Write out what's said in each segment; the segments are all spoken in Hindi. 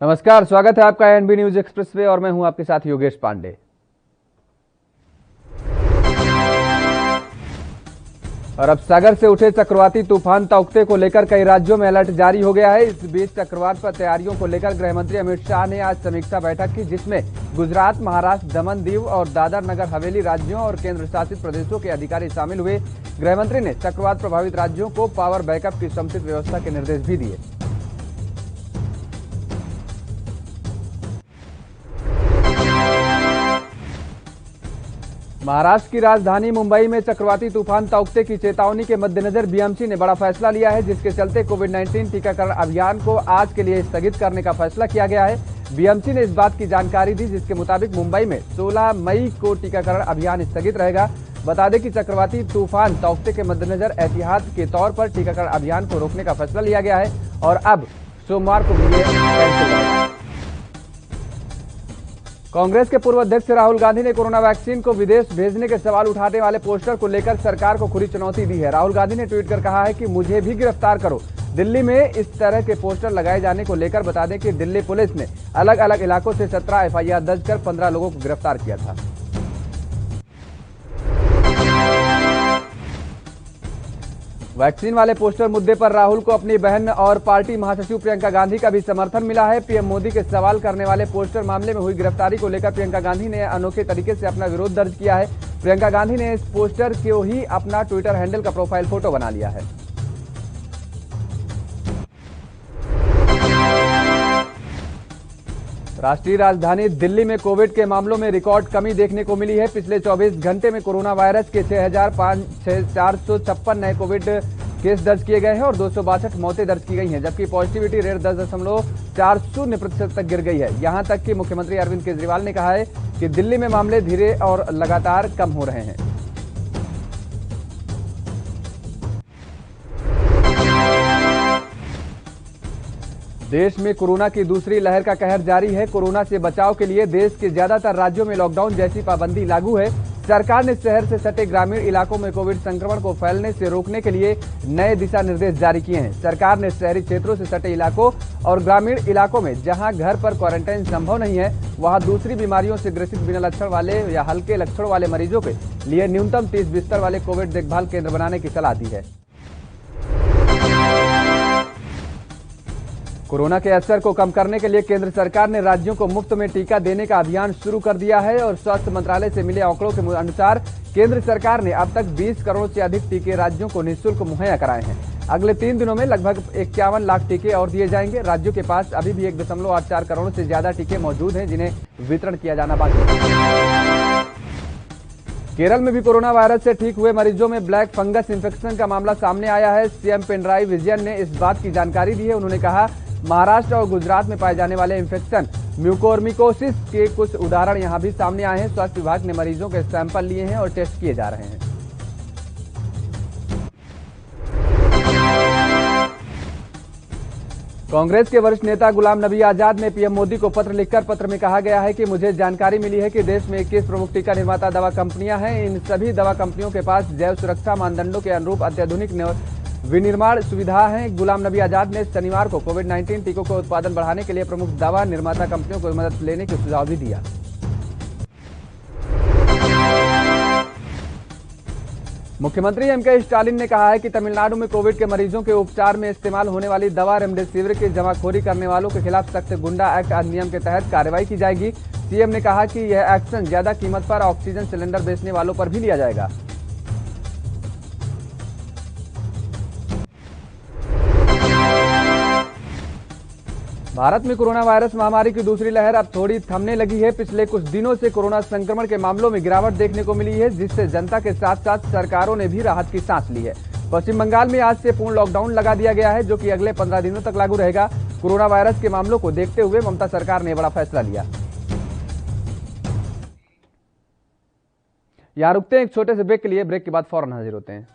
नमस्कार, स्वागत है आपका एनबी न्यूज एक्सप्रेस पे और मैं हूं आपके साथ योगेश पांडे। और अब सागर से उठे चक्रवाती तूफान तौकते को लेकर कई राज्यों में अलर्ट जारी हो गया है। इस बीच चक्रवात पर तैयारियों को लेकर गृह मंत्री अमित शाह ने आज समीक्षा बैठक की, जिसमें गुजरात, महाराष्ट्र, दमन, दीव और दादर नगर हवेली राज्यों और केंद्र शासित प्रदेशों के अधिकारी शामिल हुए। गृह मंत्री ने चक्रवात प्रभावित राज्यों को पावर बैकअप की समुचित व्यवस्था के निर्देश भी दिए। महाराष्ट्र की राजधानी मुंबई में चक्रवाती तूफान तौकते की चेतावनी के मद्देनजर बीएमसी ने बड़ा फैसला लिया है, जिसके चलते कोविड-19 टीकाकरण अभियान को आज के लिए स्थगित करने का फैसला किया गया है। बीएमसी ने इस बात की जानकारी दी, जिसके मुताबिक मुंबई में 16 मई को टीकाकरण अभियान स्थगित रहेगा। बता दें कि चक्रवाती तूफान तौकते के मद्देनजर एहतियात के तौर पर टीकाकरण अभियान को रोकने का फैसला लिया गया है और अब सोमवार को भी कैंसिल होगा। कांग्रेस के पूर्व अध्यक्ष राहुल गांधी ने कोरोना वैक्सीन को विदेश भेजने के सवाल उठाने वाले पोस्टर को लेकर सरकार को खुली चुनौती दी है। राहुल गांधी ने ट्वीट कर कहा है कि मुझे भी गिरफ्तार करो। दिल्ली में इस तरह के पोस्टर लगाए जाने को लेकर बता दें कि दिल्ली पुलिस ने अलग अलग इलाकों से 17 एफआईआर दर्ज कर 15 लोगों को गिरफ्तार किया था। वैक्सीन वाले पोस्टर मुद्दे पर राहुल को अपनी बहन और पार्टी महासचिव प्रियंका गांधी का भी समर्थन मिला है। पीएम मोदी के सवाल करने वाले पोस्टर मामले में हुई गिरफ्तारी को लेकर प्रियंका गांधी ने अनोखे तरीके से अपना विरोध दर्ज किया है। प्रियंका गांधी ने इस पोस्टर को ही अपना ट्विटर हैंडल का प्रोफाइल फोटो बना लिया है। राष्ट्रीय राजधानी दिल्ली में कोविड के मामलों में रिकॉर्ड कमी देखने को मिली है। पिछले 24 घंटे में कोरोना वायरस के 6,456 नए कोविड केस दर्ज किए गए हैं और 262 मौतें दर्ज की गई हैं, जबकि पॉजिटिविटी रेट 10.40% तक गिर गई है। यहां तक कि मुख्यमंत्री अरविंद केजरीवाल ने कहा है कि दिल्ली में मामले धीरे और लगातार कम हो रहे हैं। देश में कोरोना की दूसरी लहर का कहर जारी है। कोरोना से बचाव के लिए देश के ज्यादातर राज्यों में लॉकडाउन जैसी पाबंदी लागू है। सरकार ने शहर से सटे ग्रामीण इलाकों में कोविड संक्रमण को फैलने से रोकने के लिए नए दिशा निर्देश जारी किए हैं। सरकार ने शहरी क्षेत्रों से सटे इलाकों और ग्रामीण इलाकों में जहां घर पर क्वारंटाइन संभव नहीं है, वहां दूसरी बीमारियों से ग्रसित बिना लक्षण वाले या हल्के लक्षण वाले मरीजों के लिए न्यूनतम 30 बिस्तर वाले कोविड देखभाल केंद्र बनाने की सलाह दी है। कोरोना के असर को कम करने के लिए केंद्र सरकार ने राज्यों को मुफ्त में टीका देने का अभियान शुरू कर दिया है और स्वास्थ्य मंत्रालय से मिले आंकड़ों के अनुसार केंद्र सरकार ने अब तक 20 करोड़ से अधिक टीके राज्यों को निःशुल्क मुहैया कराए हैं। अगले 3 दिनों में लगभग 51 लाख टीके और दिए जाएंगे। राज्यों के पास अभी भी 1.84 करोड़ से ज्यादा टीके मौजूद हैं, जिन्हें वितरण किया जाना बाकी है। केरल में भी कोरोना वायरस से ठीक हुए मरीजों में ब्लैक फंगस इंफेक्शन का मामला सामने आया है। सीएम पिनराई विजयन ने इस बात की जानकारी दी है। उन्होंने कहा, महाराष्ट्र और गुजरात में पाए जाने वाले इंफेक्शन म्यूकोरमिकोसिस के कुछ उदाहरण यहां भी सामने आए हैं। स्वास्थ्य विभाग ने मरीजों के सैंपल लिए हैं और टेस्ट किए जा रहे हैं। कांग्रेस के वरिष्ठ नेता गुलाम नबी आजाद ने पीएम मोदी को पत्र लिखकर पत्र में कहा गया है कि मुझे जानकारी मिली है कि देश में 21 प्रमुख टीका निर्माता दवा कंपनियां हैं। इन सभी दवा कंपनियों के पास जैव सुरक्षा मानदंडों के अनुरूप अत्याधुनिक विनिर्माण सुविधा है। गुलाम नबी आजाद ने शनिवार को कोविड-19 टीकों का उत्पादन बढ़ाने के लिए प्रमुख दवा निर्माता कंपनियों को मदद लेने के सुझाव भी दिया। मुख्यमंत्री एमके स्टालिन ने कहा है कि तमिलनाडु में कोविड के मरीजों के उपचार में इस्तेमाल होने वाली दवा रेमडेसिविर की जमाखोरी करने वालों के खिलाफ सख्त गुंडा एक्ट अधिनियम के तहत कार्रवाई की जाएगी। सीएम ने कहा कि यह एक्शन ज्यादा कीमत पर ऑक्सीजन सिलेंडर बेचने वालों पर भी लिया जाएगा। भारत में कोरोना वायरस महामारी की दूसरी लहर अब थोड़ी थमने लगी है। पिछले कुछ दिनों से कोरोना संक्रमण के मामलों में गिरावट देखने को मिली है, जिससे जनता के साथ साथ सरकारों ने भी राहत की सांस ली है। पश्चिम बंगाल में आज से पूर्ण लॉकडाउन लगा दिया गया है, जो कि अगले 15 दिनों तक लागू रहेगा। कोरोना वायरस के मामलों को देखते हुए ममता सरकार ने बड़ा फैसला लिया। यहां रुकते हैं एक छोटे से ब्रेक के लिए। ब्रेक के बाद फौरन हाजिर होते हैं।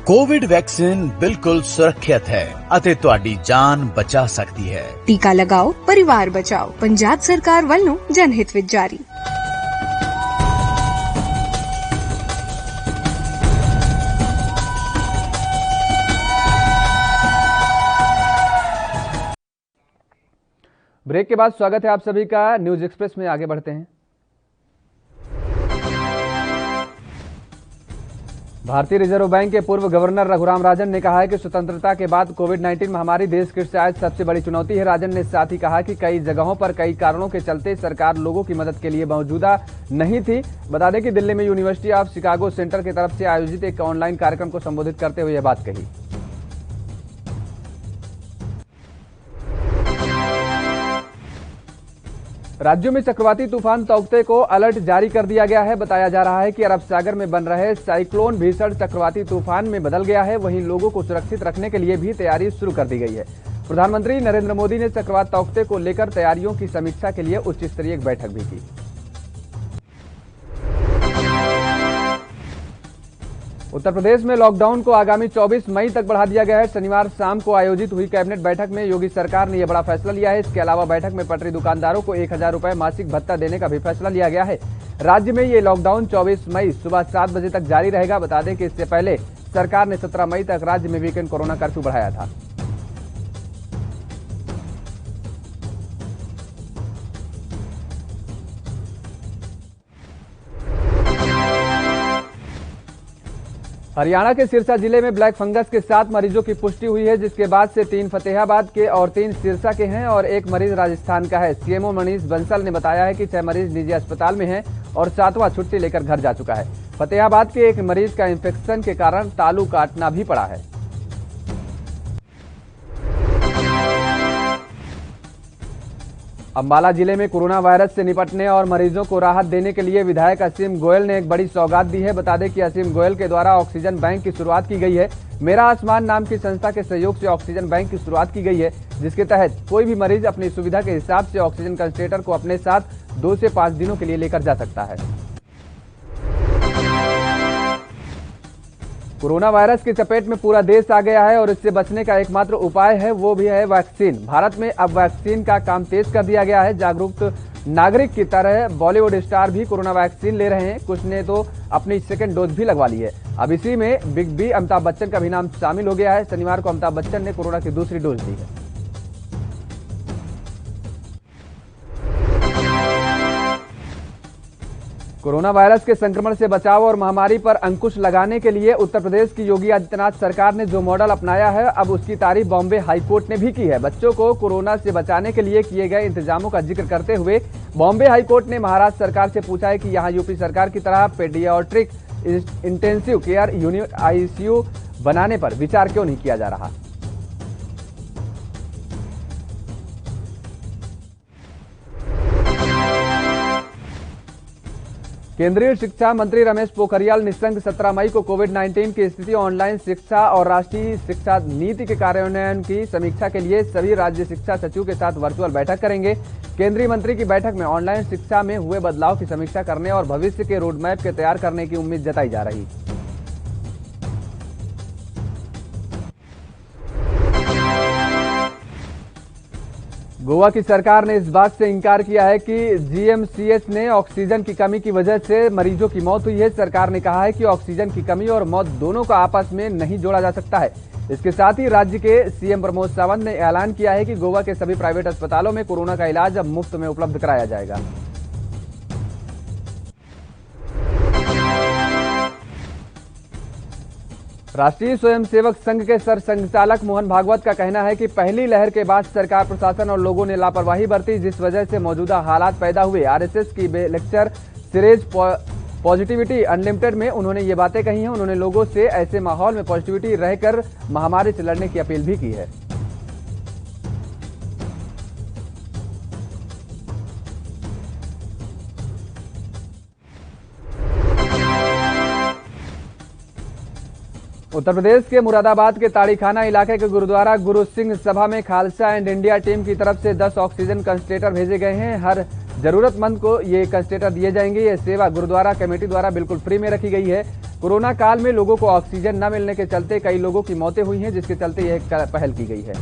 कोविड वैक्सीन बिल्कुल सुरक्षित है ਅਤੇ ਤੁਹਾਡੀ ਜਾਨ ਬਚਾ ਸਕਦੀ ਹੈ। टीका लगाओ परिवार बचाओ। पंजाब सरकार ਵੱਲੋਂ जनहित ਵਿੱਚ जारी। ब्रेक के बाद स्वागत है आप सभी का। न्यूज एक्सप्रेस में आगे बढ़ते हैं। भारतीय रिजर्व बैंक के पूर्व गवर्नर रघुराम राजन ने कहा है कि स्वतंत्रता के बाद कोविड-19 महामारी देश के शायद सबसे बड़ी चुनौती है। राजन ने साथ ही कहा कि कई जगहों पर कई कारणों के चलते सरकार लोगों की मदद के लिए मौजूदा नहीं थी। बता दें कि दिल्ली में यूनिवर्सिटी ऑफ शिकागो सेंटर की तरफ से आयोजित एक ऑनलाइन कार्यक्रम को संबोधित करते हुए यह बात कही। राज्यों में चक्रवाती तूफान तौकते को अलर्ट जारी कर दिया गया है। बताया जा रहा है कि अरब सागर में बन रहे साइक्लोन भीषण चक्रवाती तूफान में बदल गया है। वहीं लोगों को सुरक्षित रखने के लिए भी तैयारी शुरू कर दी गई है। प्रधानमंत्री नरेंद्र मोदी ने चक्रवात तौकते को लेकर तैयारियों की समीक्षा के लिए उच्च स्तरीय एक बैठक भी की। उत्तर प्रदेश में लॉकडाउन को आगामी 24 मई तक बढ़ा दिया गया है। शनिवार शाम को आयोजित हुई कैबिनेट बैठक में योगी सरकार ने यह बड़ा फैसला लिया है। इसके अलावा बैठक में पटरी दुकानदारों को 1000 रुपए मासिक भत्ता देने का भी फैसला लिया गया है। राज्य में ये लॉकडाउन 24 मई सुबह 7 बजे तक जारी रहेगा। बता दें कि इससे पहले सरकार ने 17 मई तक राज्य में वीकेंड कोरोना कर्फ्यू बढ़ाया था। हरियाणा के सिरसा जिले में ब्लैक फंगस के 7 मरीजों की पुष्टि हुई है, जिसके बाद से 3 फतेहाबाद के और 3 सिरसा के हैं और 1 मरीज राजस्थान का है। सीएमओ मनीष बंसल ने बताया है कि 6 मरीज निजी अस्पताल में हैं और 7वां छुट्टी लेकर घर जा चुका है। फतेहाबाद के 1 मरीज का इंफेक्शन के कारण तालू काटना भी पड़ा है। अंबाला जिले में कोरोना वायरस से निपटने और मरीजों को राहत देने के लिए विधायक असीम गोयल ने एक बड़ी सौगात दी है। बता दें कि असीम गोयल के द्वारा ऑक्सीजन बैंक की शुरुआत की गई है। मेरा आसमान नाम की संस्था के सहयोग से ऑक्सीजन बैंक की शुरुआत की गई है, जिसके तहत कोई भी मरीज अपनी सुविधा के हिसाब से ऑक्सीजन कंसंट्रेटर को अपने साथ 2 से 5 दिनों के लिए लेकर जा सकता है। कोरोना वायरस की चपेट में पूरा देश आ गया है और इससे बचने का एकमात्र उपाय है वो भी है वैक्सीन। भारत में अब वैक्सीन का काम तेज कर दिया गया है। जागरूक नागरिक की तरह बॉलीवुड स्टार भी कोरोना वैक्सीन ले रहे हैं। कुछ ने तो अपनी सेकंड डोज भी लगवा ली है। अब इसी में बिग बी अमिताभ बच्चन का भी नाम शामिल हो गया है। शनिवार को अमिताभ बच्चन ने कोरोना की दूसरी डोज ली है। कोरोना वायरस के संक्रमण से बचाव और महामारी पर अंकुश लगाने के लिए उत्तर प्रदेश की योगी आदित्यनाथ सरकार ने जो मॉडल अपनाया है, अब उसकी तारीफ बॉम्बे हाईकोर्ट ने भी की है। बच्चों को कोरोना से बचाने के लिए किए गए इंतजामों का जिक्र करते हुए बॉम्बे हाईकोर्ट ने महाराष्ट्र सरकार से पूछा है कि यहां यूपी सरकार की तरह paediatric intensive care unit ICU बनाने पर विचार क्यों नहीं किया जा रहा। केंद्रीय शिक्षा मंत्री रमेश पोखरियाल निशंक 17 मई को कोविड-19 की स्थिति, ऑनलाइन शिक्षा और राष्ट्रीय शिक्षा नीति के कार्यान्वयन की समीक्षा के लिए सभी राज्य शिक्षा सचिवों के साथ वर्चुअल बैठक करेंगे। केंद्रीय मंत्री की बैठक में ऑनलाइन शिक्षा में हुए बदलाव की समीक्षा करने और भविष्य के रोडमैप के तैयार करने की उम्मीद जताई जा रही। गोवा की सरकार ने इस बात से इनकार किया है कि जीएमसीएच ने ऑक्सीजन की कमी की वजह से मरीजों की मौत हुई है। सरकार ने कहा है कि ऑक्सीजन की कमी और मौत दोनों को आपस में नहीं जोड़ा जा सकता है। इसके साथ ही राज्य के सीएम प्रमोद सावंत ने ऐलान किया है कि गोवा के सभी प्राइवेट अस्पतालों में कोरोना का इलाज अब मुफ्त में उपलब्ध कराया जाएगा। राष्ट्रीय स्वयंसेवक संघ के सरसंघचालक मोहन भागवत का कहना है कि पहली लहर के बाद सरकार, प्रशासन और लोगों ने लापरवाही बरती, जिस वजह से मौजूदा हालात पैदा हुए। आरएसएस की लेक्चर सीरीज पॉजिटिविटी अनलिमिटेड में उन्होंने ये बातें कही हैं। उन्होंने लोगों से ऐसे माहौल में पॉजिटिविटी रहकर महामारी से लड़ने की अपील भी की है। उत्तर प्रदेश के मुरादाबाद के ताड़ीखाना इलाके के गुरुद्वारा गुरु सिंह सभा में खालसा एंड इंडिया टीम की तरफ से 10 ऑक्सीजन कंसंट्रेटर भेजे गए हैं। हर जरूरतमंद को ये कंस्ट्रेटर दिए जाएंगे। ये सेवा गुरुद्वारा कमेटी द्वारा बिल्कुल फ्री में रखी गई है। कोरोना काल में लोगों को ऑक्सीजन न मिलने के चलते कई लोगों की मौतें हुई हैं, जिसके चलते यह पहल की गई है।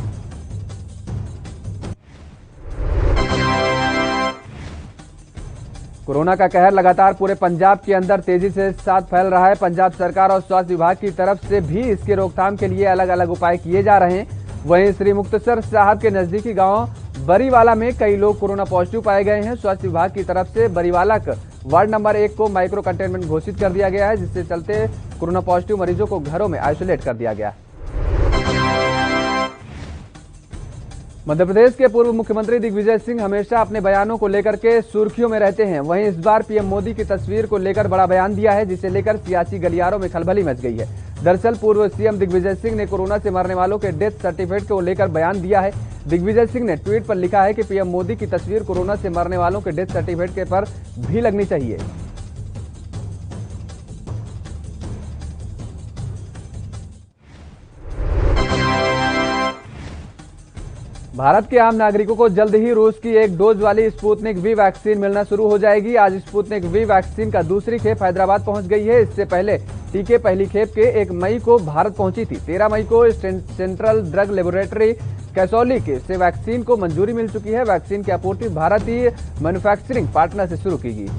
कोरोना का कहर लगातार पूरे पंजाब के अंदर तेजी से साथ फैल रहा है। पंजाब सरकार और स्वास्थ्य विभाग की तरफ से भी इसके रोकथाम के लिए अलग अलग उपाय किए जा रहे हैं। वहीं श्री मुक्तसर साहब के नजदीकी गांव बरीवाला में कई लोग कोरोना पॉजिटिव पाए गए हैं। स्वास्थ्य विभाग की तरफ से बरीवाला वार्ड नंबर 1 को माइक्रो कंटेनमेंट घोषित कर दिया गया है, जिससे चलते कोरोना पॉजिटिव मरीजों को घरों में आइसोलेट कर दिया गया है। मध्य प्रदेश के पूर्व मुख्यमंत्री दिग्विजय सिंह हमेशा अपने बयानों को लेकर के सुर्खियों में रहते हैं। वहीं इस बार पीएम मोदी की तस्वीर को लेकर बड़ा बयान दिया है, जिसे लेकर सियासी गलियारों में खलबली मच गई है। दरअसल पूर्व सीएम दिग्विजय सिंह ने कोरोना से मरने वालों के डेथ सर्टिफिकेट को लेकर बयान दिया है। दिग्विजय सिंह ने ट्वीट पर लिखा है कि पीएम मोदी की तस्वीर कोरोना से मरने वालों के डेथ सर्टिफिकेट के पर भी लगनी चाहिए। भारत के आम नागरिकों को जल्द ही रूस की एक डोज वाली स्पुतनिक वी वैक्सीन मिलना शुरू हो जाएगी। आज स्पुतनिक वी वैक्सीन का दूसरी खेप हैदराबाद पहुंच गई है। इससे पहले टीके पहली खेप के 1 मई को भारत पहुंची थी। 13 मई को सेंट्रल ड्रग लेबोरेटरी कैसोली से वैक्सीन को मंजूरी मिल चुकी है। वैक्सीन की आपूर्ति भारतीय मैन्युफैक्चरिंग पार्टनर से शुरू की गई।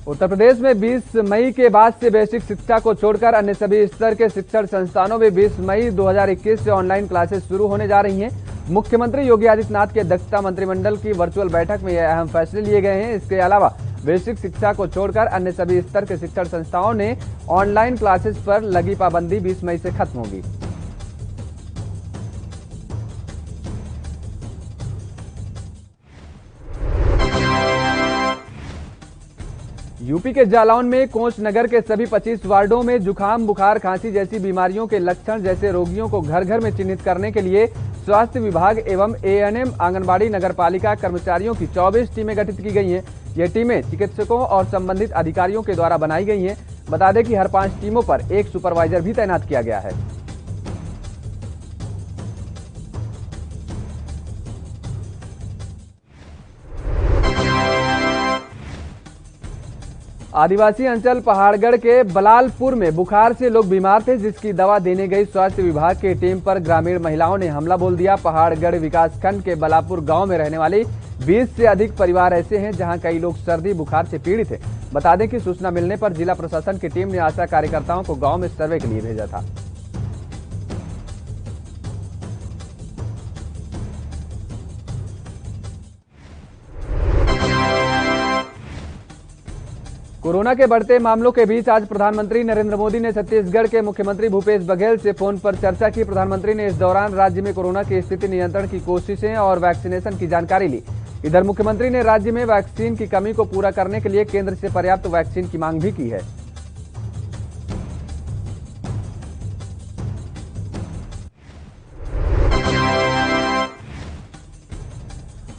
उत्तर प्रदेश में 20 मई के बाद से बेसिक शिक्षा को छोड़कर अन्य सभी स्तर के शिक्षण संस्थानों में 20 मई 2021 से ऑनलाइन क्लासेस शुरू होने जा रही हैं। मुख्यमंत्री योगी आदित्यनाथ की अध्यक्षता मंत्रिमंडल की वर्चुअल बैठक में यह अहम फैसले लिए गए हैं। इसके अलावा बेसिक शिक्षा को छोड़कर अन्य सभी स्तर के शिक्षण संस्थाओं ने ऑनलाइन क्लासेस पर लगी पाबंदी 20 मई से खत्म होगी। यूपी के जालौन में कोंच नगर के सभी 25 वार्डों में जुकाम, बुखार, खांसी जैसी बीमारियों के लक्षण जैसे रोगियों को घर घर में चिन्हित करने के लिए स्वास्थ्य विभाग एवं एएनएम, आंगनबाड़ी, नगरपालिका कर्मचारियों की 24 टीमें गठित की गई हैं। ये टीमें चिकित्सकों और संबंधित अधिकारियों के द्वारा बनाई गई हैं। बता दें कि हर 5 टीमों पर एक सुपरवाइजर भी तैनात किया गया है। आदिवासी अंचल पहाड़गढ़ के बलालपुर में बुखार से लोग बीमार थे, जिसकी दवा देने गई स्वास्थ्य विभाग की टीम पर ग्रामीण महिलाओं ने हमला बोल दिया। पहाड़गढ़ विकासखंड के बलालपुर गांव में रहने वाले 20 से अधिक परिवार ऐसे हैं जहां कई लोग सर्दी बुखार से पीड़ित हैं। बता दें कि सूचना मिलने पर जिला प्रशासन की टीम ने आशा कार्यकर्ताओं को गाँव में सर्वे के लिए भेजा था। कोरोना के बढ़ते मामलों के बीच आज प्रधानमंत्री नरेंद्र मोदी ने छत्तीसगढ़ के मुख्यमंत्री भूपेश बघेल से फोन पर चर्चा की। प्रधानमंत्री ने इस दौरान राज्य में कोरोना की स्थिति, नियंत्रण की कोशिशें और वैक्सीनेशन की जानकारी ली। इधर मुख्यमंत्री ने राज्य में वैक्सीन की कमी को पूरा करने के लिए केंद्र से पर्याप्त वैक्सीन की मांग भी की है।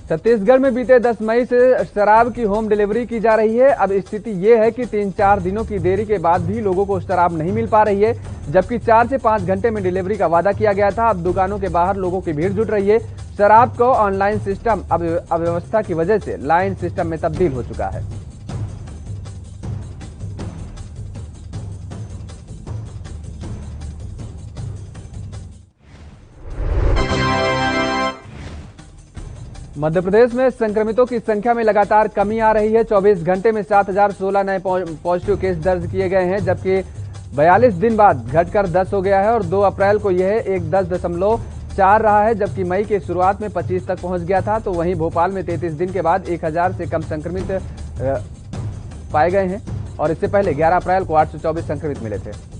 छत्तीसगढ़ में बीते 10 मई से शराब की होम डिलीवरी की जा रही है। अब स्थिति ये है कि 3-4 दिनों की देरी के बाद भी लोगों को शराब नहीं मिल पा रही है, जबकि 4 से 5 घंटे में डिलीवरी का वादा किया गया था। अब दुकानों के बाहर लोगों की भीड़ जुट रही है। शराब को ऑनलाइन सिस्टम अव्यवस्था की वजह से लाइन सिस्टम में तब्दील हो चुका है। मध्य प्रदेश में संक्रमितों की संख्या में लगातार कमी आ रही है। 24 घंटे में 7016 नए पॉजिटिव केस दर्ज किए गए हैं, जबकि 42 दिन बाद घटकर 10 हो गया है और 2 अप्रैल को यह 10.4 रहा है, जबकि मई की शुरुआत में 25 तक पहुंच गया था। तो वहीं भोपाल में 33 दिन के बाद 1000 से कम संक्रमित पाए गए हैं और इससे पहले 11 अप्रैल को 824 संक्रमित मिले थे।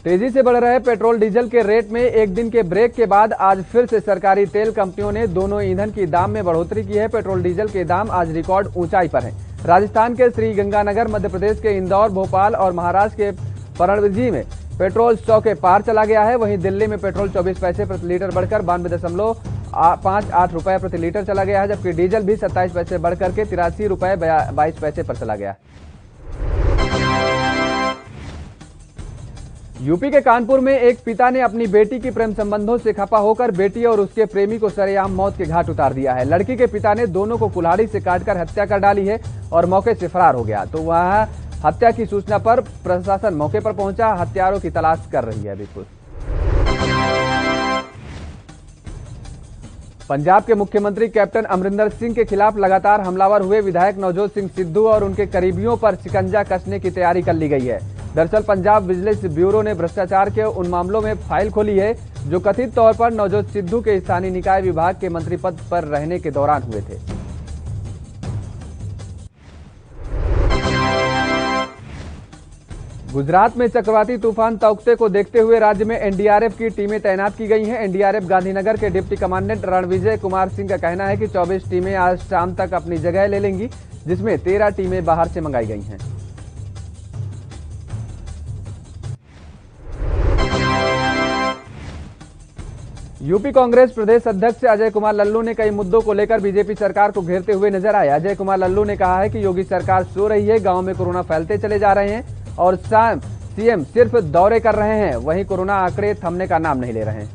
तेजी से बढ़ रहे पेट्रोल डीजल के रेट में एक दिन के ब्रेक के बाद आज फिर से सरकारी तेल कंपनियों ने दोनों ईंधन की दाम में बढ़ोतरी की है। पेट्रोल डीजल के दाम आज रिकॉर्ड ऊंचाई पर हैं। राजस्थान के श्रीगंगानगर, मध्य प्रदेश के इंदौर, भोपाल और महाराष्ट्र के पणजी में पेट्रोल 100 के पार चला गया है। वहीं दिल्ली में पेट्रोल 24 पैसे प्रति लीटर बढ़कर 5.8 रुपए प्रति लीटर चला गया है, जबकि डीजल भी 27 पैसे बढ़कर के 83 रुपए 22 पैसे पर चला गया। यूपी के कानपुर में एक पिता ने अपनी बेटी की प्रेम संबंधों से खफा होकर बेटी और उसके प्रेमी को सरेआम मौत के घाट उतार दिया है। लड़की के पिता ने दोनों को कुल्हाड़ी से काटकर हत्या कर डाली है और मौके से फरार हो गया। तो वहां हत्या की सूचना पर प्रशासन मौके पर पहुंचा, हत्यारों की तलाश कर रही है। बिल्कुल पंजाब के मुख्यमंत्री कैप्टन अमरिंदर सिंह के खिलाफ लगातार हमलावर हुए विधायक नवजोत सिंह सिद्धू और उनके करीबियों पर शिकंजा कसने की तैयारी कर ली गई है। दरअसल पंजाब विजिलेंस ब्यूरो ने भ्रष्टाचार के उन मामलों में फाइल खोली है जो कथित तौर पर नवजोत सिद्धू के स्थानीय निकाय विभाग के मंत्री पद पर रहने के दौरान हुए थे। गुजरात में चक्रवाती तूफान तौकते को देखते हुए राज्य में एनडीआरएफ की टीमें तैनात की गई हैं। एनडीआरएफ गांधीनगर के डिप्टी कमांडेंट रणविजय कुमार सिंह का कहना है कि 24 टीमें आज शाम तक अपनी जगह ले लेंगी, जिसमें 13 टीमें बाहर से मंगाई गई हैं। यूपी कांग्रेस प्रदेश अध्यक्ष अजय कुमार लल्लू ने कई मुद्दों को लेकर बीजेपी सरकार को घेरते हुए नजर आए। अजय कुमार लल्लू ने कहा है कि योगी सरकार सो रही है, गांव में कोरोना फैलते चले जा रहे हैं और सीएम सिर्फ दौरे कर रहे हैं, वहीं कोरोना आंकड़े थमने का नाम नहीं ले रहे हैं।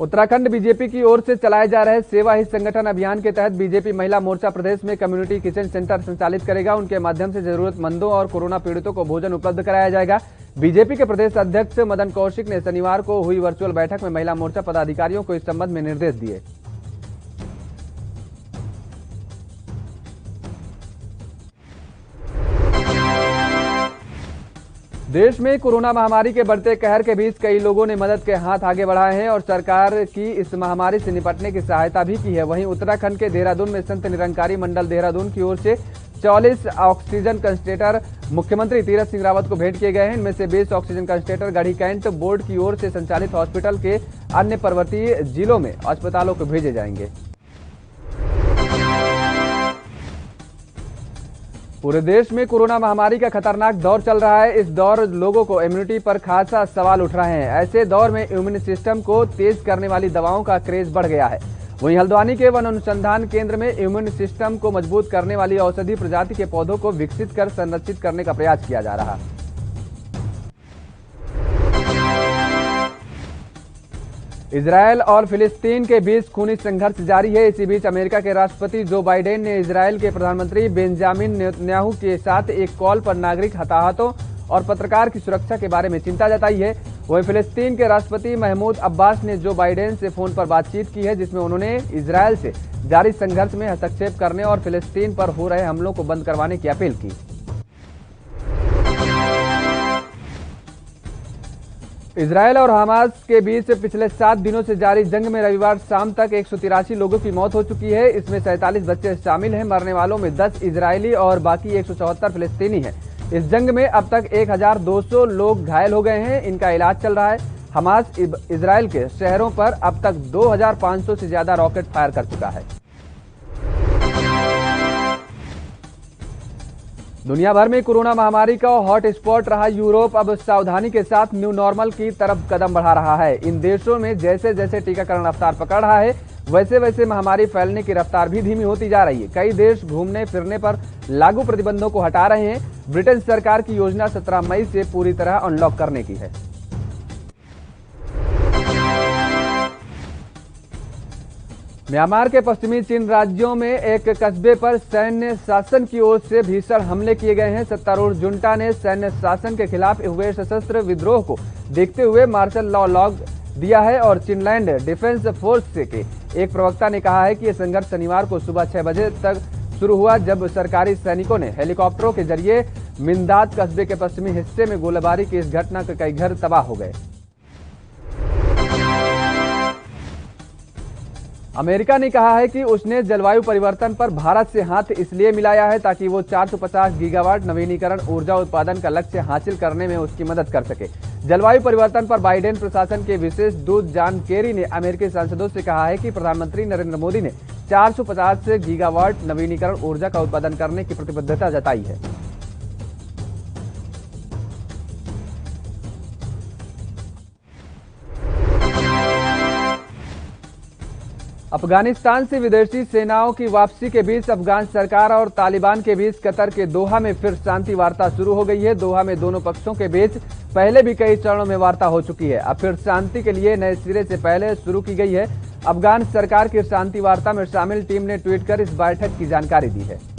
उत्तराखंड बीजेपी की ओर से चलाए जा रहे सेवा ही संगठन अभियान के तहत बीजेपी महिला मोर्चा प्रदेश में कम्युनिटी किचन सेंटर संचालित करेगा। उनके माध्यम से जरूरतमंदों और कोरोना पीड़ितों को भोजन उपलब्ध कराया जाएगा। बीजेपी के प्रदेश अध्यक्ष मदन कौशिक ने शनिवार को हुई वर्चुअल बैठक में महिला मोर्चा पदाधिकारियों को इस संबंध में निर्देश दिए। देश में कोरोना महामारी के बढ़ते कहर के बीच कई लोगों ने मदद के हाथ आगे बढ़ाए हैं और सरकार की इस महामारी से निपटने की सहायता भी की है। वहीं उत्तराखंड के देहरादून में संत निरंकारी मंडल देहरादून की ओर से 44 ऑक्सीजन कंसंट्रेटर मुख्यमंत्री तीरथ सिंह रावत को भेंट किए गए हैं। इनमें से 20 ऑक्सीजन कंसंट्रेटर गढ़ी कैंट बोर्ड की ओर से संचालित हॉस्पिटल के अन्य पर्वतीय जिलों में अस्पतालों को भेजे जाएंगे। पूरे देश में कोरोना महामारी का खतरनाक दौर चल रहा है। इस दौर लोगों को इम्यूनिटी पर खासा सवाल उठ रहे हैं। ऐसे दौर में इम्यून सिस्टम को तेज करने वाली दवाओं का क्रेज बढ़ गया है। वहीं हल्द्वानी के वन अनुसंधान केंद्र में इम्यून सिस्टम को मजबूत करने वाली औषधि प्रजाति के पौधों को विकसित कर संरक्षित करने का प्रयास किया जा रहा है। इजरायल और फिलिस्तीन के बीच खूनी संघर्ष जारी है। इसी बीच अमेरिका के राष्ट्रपति जो बाइडेन ने इजरायल के प्रधानमंत्री बेंजामिन नेतन्याहू के साथ एक कॉल पर नागरिक हताहतों और पत्रकार की सुरक्षा के बारे में चिंता जताई है। वहीं फिलिस्तीन के राष्ट्रपति महमूद अब्बास ने जो बाइडेन से फोन पर बातचीत की है, जिसमें उन्होंने इजरायल से जारी संघर्ष में हस्तक्षेप करने और फिलिस्तीन पर हो रहे हमलों को बंद करवाने की अपील की। इजरायल और हमास के बीच पिछले 7 दिनों से जारी जंग में रविवार शाम तक 183 लोगों की मौत हो चुकी है। इसमें 47 बच्चे शामिल हैं। मरने वालों में 10 इजरायली और बाकी 174 फिलिस्तीनी हैं। इस जंग में अब तक 1200 लोग घायल हो गए हैं, इनका इलाज चल रहा है। हमास इजरायल के शहरों पर अब तक 2500 से ज्यादा रॉकेट फायर कर चुका है। दुनिया भर में कोरोना महामारी का हॉट स्पॉट रहा यूरोप अब सावधानी के साथ न्यू नॉर्मल की तरफ कदम बढ़ा रहा है। इन देशों में जैसे जैसे टीकाकरण रफ्तार पकड़ रहा है, वैसे वैसे महामारी फैलने की रफ्तार भी धीमी होती जा रही है। कई देश घूमने फिरने पर लागू प्रतिबंधों को हटा रहे हैं। ब्रिटेन सरकार की योजना 17 मई से पूरी तरह अनलॉक करने की है। म्यांमार के पश्चिमी चीन राज्यों में एक कस्बे पर सैन्य शासन की ओर से भीषण हमले किए गए हैं। सत्तारूढ़ जुंटा ने सैन्य शासन के खिलाफ हुए सशस्त्र विद्रोह को देखते हुए मार्शल लॉ लॉग दिया है और चिनलैंड डिफेंस फोर्स के एक प्रवक्ता ने कहा है कि यह संघर्ष शनिवार को सुबह 6 बजे तक शुरू हुआ, जब सरकारी सैनिकों ने हेलीकॉप्टरों के जरिए मिंदाद कस्बे के पश्चिमी हिस्से में गोलीबारी की इस घटना के कई घर तबाह हो गए। अमेरिका ने कहा है कि उसने जलवायु परिवर्तन पर भारत से हाथ इसलिए मिलाया है ताकि वो 450 गीगावाट नवीनीकरण ऊर्जा उत्पादन का लक्ष्य हासिल करने में उसकी मदद कर सके। जलवायु परिवर्तन पर बाइडेन प्रशासन के विशेष दूत जॉन केरी ने अमेरिकी सांसदों से कहा है कि प्रधानमंत्री नरेंद्र मोदी ने 450 गीगावाट नवीनीकरण ऊर्जा का उत्पादन करने की प्रतिबद्धता जताई है। अफगानिस्तान से विदेशी सेनाओं की वापसी के बीच अफगान सरकार और तालिबान के बीच कतर के दोहा में फिर शांति वार्ता शुरू हो गई है। दोहा में दोनों पक्षों के बीच पहले भी कई चरणों में वार्ता हो चुकी है। अब फिर शांति के लिए नए सिरे से पहले शुरू की गई है। अफगान सरकार की शांति वार्ता में शामिल टीम ने ट्वीट कर इस बैठक की जानकारी दी है।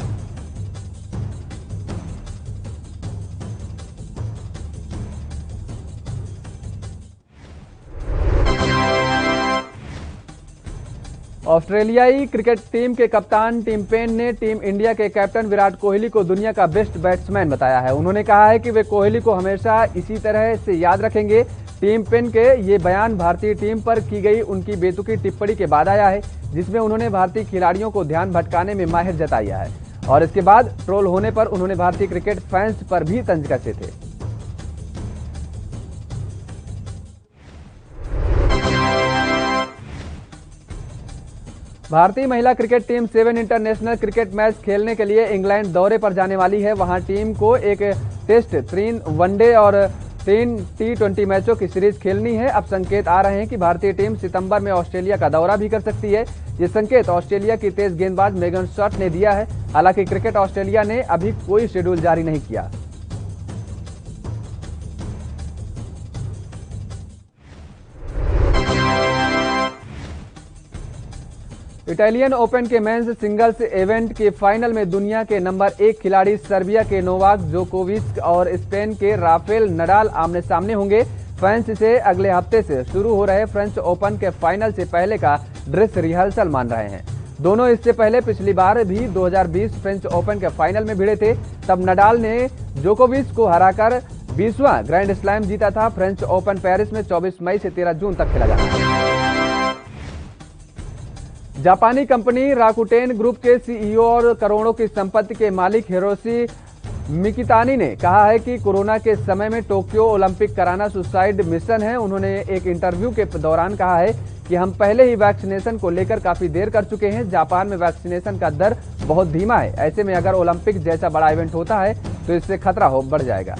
ऑस्ट्रेलियाई क्रिकेट टीम के कप्तान टिम पेन ने टीम इंडिया के कैप्टन विराट कोहली को दुनिया का बेस्ट बैट्समैन बताया है। उन्होंने कहा है कि वे कोहली को हमेशा इसी तरह से याद रखेंगे। टीम पेन के ये बयान भारतीय टीम पर की गई उनकी बेतुकी टिप्पणी के बाद आया है, जिसमें उन्होंने भारतीय खिलाड़ियों को ध्यान भटकाने में माहिर जताया है और इसके बाद ट्रोल होने पर उन्होंने भारतीय क्रिकेट फैंस पर भी तंज कसे थे। भारतीय महिला cricket team 7 international cricket match खेलने के लिए इंग्लैंड दौरे पर जाने वाली है। वहां टीम को एक टेस्ट, 3 वनडे और 3 T20 मैचों की सीरीज खेलनी है। अब संकेत आ रहे हैं कि भारतीय टीम सितंबर में ऑस्ट्रेलिया का दौरा भी कर सकती है। ये संकेत ऑस्ट्रेलिया की तेज गेंदबाज मेगन स्टॉट ने दिया है। हालांकि क्रिकेट ऑस्ट्रेलिया ने अभी कोई शेड्यूल जारी नहीं किया। इटालियन ओपन के मेंस सिंगल्स इवेंट के फाइनल में दुनिया के नंबर 1 खिलाड़ी सर्बिया के नोवाक जोकोविच और स्पेन के राफेल नडाल आमने सामने होंगे। फैंस इसे अगले हफ्ते से शुरू हो रहे फ्रेंच ओपन के फाइनल से पहले का ड्रेस रिहर्सल मान रहे हैं। दोनों इससे पहले पिछली बार भी 2020 फ्रेंच ओपन के फाइनल में भिड़े थे। तब नडाल ने जोकोविच को हराकर 20वां ग्रैंड स्लैम जीता था। फ्रेंच ओपन पेरिस में 24 मई से 13 जून तक खेला जाना है। जापानी कंपनी राकुटेन ग्रुप के सीईओ और करोड़ों की संपत्ति के मालिक हिरोशी मिकितानी ने कहा है कि कोरोना के समय में टोक्यो ओलंपिक कराना सुसाइड मिशन है। उन्होंने एक इंटरव्यू के दौरान कहा है कि हम पहले ही वैक्सीनेशन को लेकर काफी देर कर चुके हैं। जापान में वैक्सीनेशन का दर बहुत धीमा है। ऐसे में अगर ओलंपिक जैसा बड़ा इवेंट होता है तो इससे खतरा बढ़ जाएगा।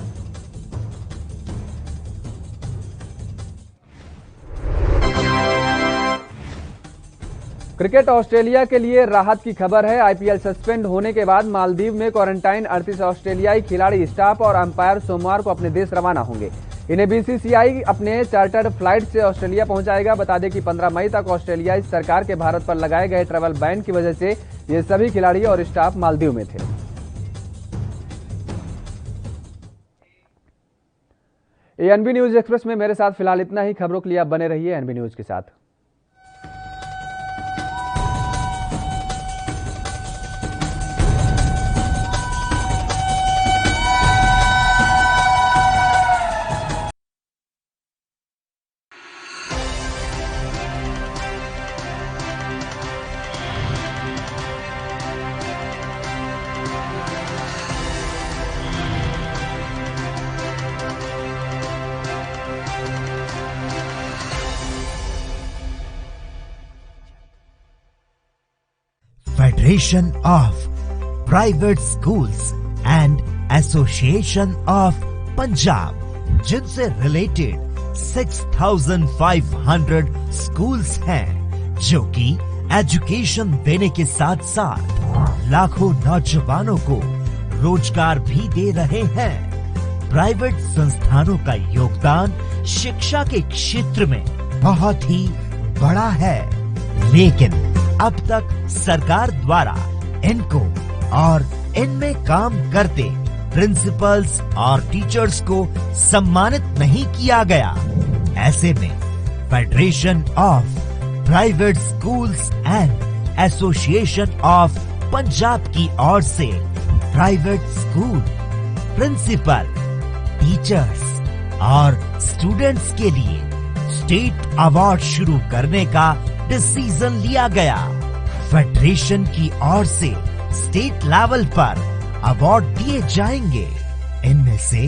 क्रिकेट ऑस्ट्रेलिया के लिए राहत की खबर है। आईपीएल सस्पेंड होने के बाद मालदीव में क्वारंटाइन 38 ऑस्ट्रेलियाई खिलाड़ी, स्टाफ और अंपायर सोमवार को अपने देश रवाना होंगे। इन्हें बीसीसीआई अपने चार्टर्ड फ्लाइट से ऑस्ट्रेलिया पहुंचाएगा। बता दें कि 15 मई तक ऑस्ट्रेलियाई सरकार के भारत पर लगाए गए ट्रैवल बैन की वजह से ये सभी खिलाड़ी और स्टाफ मालदीव में थे। एएनबी न्यूज एक्सप्रेस में मेरे साथ फिलहाल इतना ही। खबरों के लिए आप बने रहिए एएनबी न्यूज के साथ। Federation of Private Schools and Association of Punjab, जिनसे रिलेटेड 6,500 स्कूल्स हैं, जो कि एजुकेशन देने के साथ साथ लाखों नौजवानों को रोजगार भी दे रहे हैं। प्राइवेट संस्थानों का योगदान शिक्षा के क्षेत्र में बहुत ही बड़ा है, लेकिन अब तक सरकार द्वारा इनको और इनमें काम करते प्रिंसिपल्स और टीचर्स को सम्मानित नहीं किया गया। ऐसे में federation of private schools and association of Punjab की ओर से प्राइवेट स्कूल प्रिंसिपल, टीचर्स और स्टूडेंट्स के लिए स्टेट अवार्ड शुरू करने का डिसीजन लिया गया। फेडरेशन की ओर से स्टेट लेवल पर अवार्ड दिए जाएंगे। इनमें से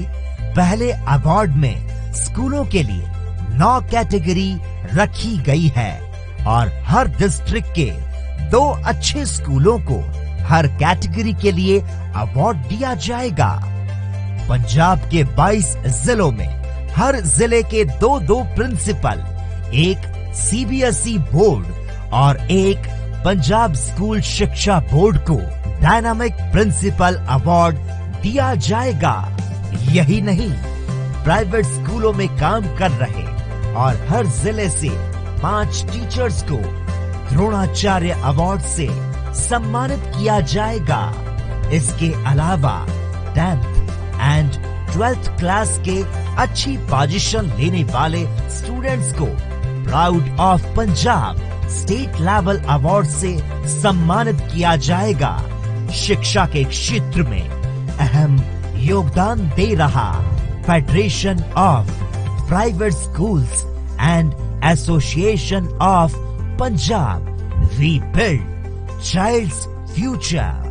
पहले अवार्ड में स्कूलों के लिए 9 कैटेगरी रखी गई है और हर डिस्ट्रिक्ट के 2 अच्छे स्कूलों को हर कैटेगरी के लिए अवार्ड दिया जाएगा। पंजाब के 22 जिलों में हर जिले के 2-2 प्रिंसिपल, एक सीबीएसई बोर्ड और एक पंजाब स्कूल शिक्षा बोर्ड को डायनामिक प्रिंसिपल अवार्ड दिया जाएगा। यही नहीं, प्राइवेट स्कूलों में काम कर रहे और हर जिले से 5 टीचर्स को द्रोणाचार्य अवार्ड से सम्मानित किया जाएगा। इसके अलावा 10th एंड 12th क्लास के अच्छी पोजीशन लेने वाले स्टूडेंट्स को proud of Punjab state level award से सम्मानित किया जाएगा। शिक्षा के क्षेत्र में अहम योगदान दे रहा federation of private schools and association of Punjab, we build child's future.